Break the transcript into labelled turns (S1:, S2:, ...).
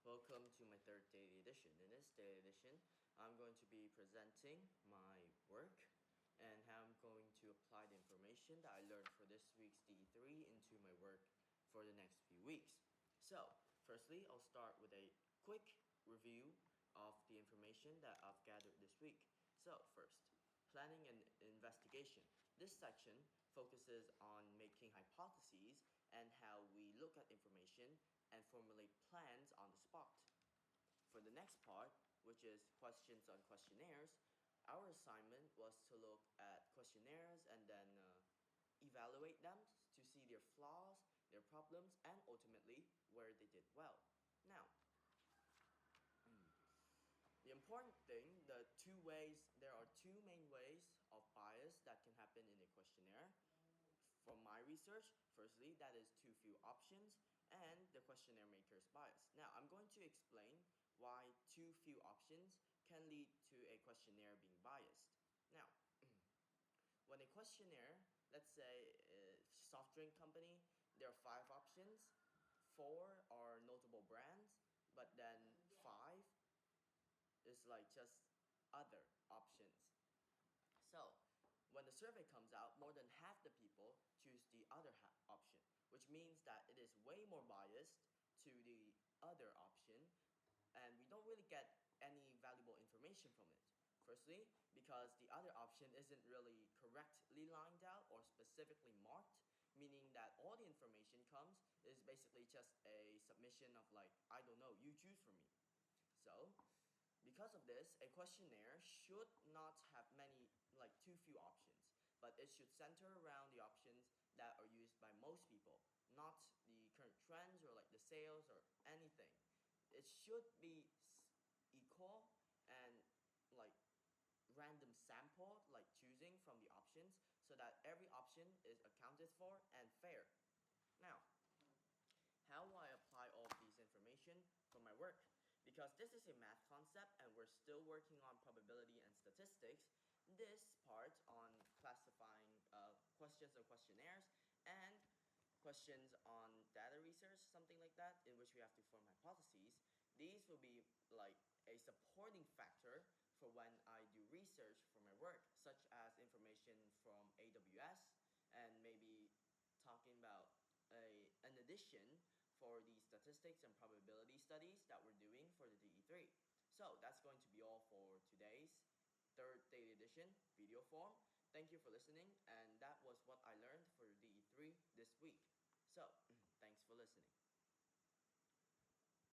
S1: Welcome to my third daily edition. In this daily edition, I'm going to be presenting my work and how I'm going to apply the information that I learned for this week's DE3 into my work for the next few weeks. So, firstly, I'll start with a quick review of the information that I've gathered this week. So, first, planning and investigation. This section focuses on making hypotheses and how we look at information and formulate plans on the spot. For the next part, which is questions on questionnaires, our assignment was to look at questionnaires and then evaluate them to see their flaws, their problems, and ultimately where they did well. Now, the important thing, there are two main ways of bias that can happen in a questionnaire. From my research, firstly, that is too few options and the questionnaire maker's bias. Now, I'm going to explain why too few options can lead to a questionnaire being biased. Now, when a questionnaire, let's say a soft drink company, there are 5 options, 4 are notable brands, but then 5 is like just other options. So, when the survey comes out, more than half the people choose the other option, which means that it is way more biased to the other option, and we don't really get any valuable information from it. Firstly, because the other option isn't really correctly lined out or specifically marked, meaning that all the information comes is basically just a submission of like, I don't know, you choose for me. So, because of this, a questionnaire should not have too few options, but it should center around the options that are used by most people, not the current trends or like the sales or anything. It should be equal and like random sample, like choosing from the options, so that every option is accounted for and fair. Now, how will I apply all of these information for my work? Because this is a math concept and we're still working on probability and statistics, this part on classifying questions and questionnaires and questions on data research, something like that, in which we have to form hypotheses, these will be like a supporting factor for when I do research for my work, such as information from AWS and maybe talking about an addition for the statistics and probability studies that we're doing for the DE3. So that's going to be all for today's third daily edition video form. Thank you for listening, and that was what I learned for DE3 this week. So, thanks for listening.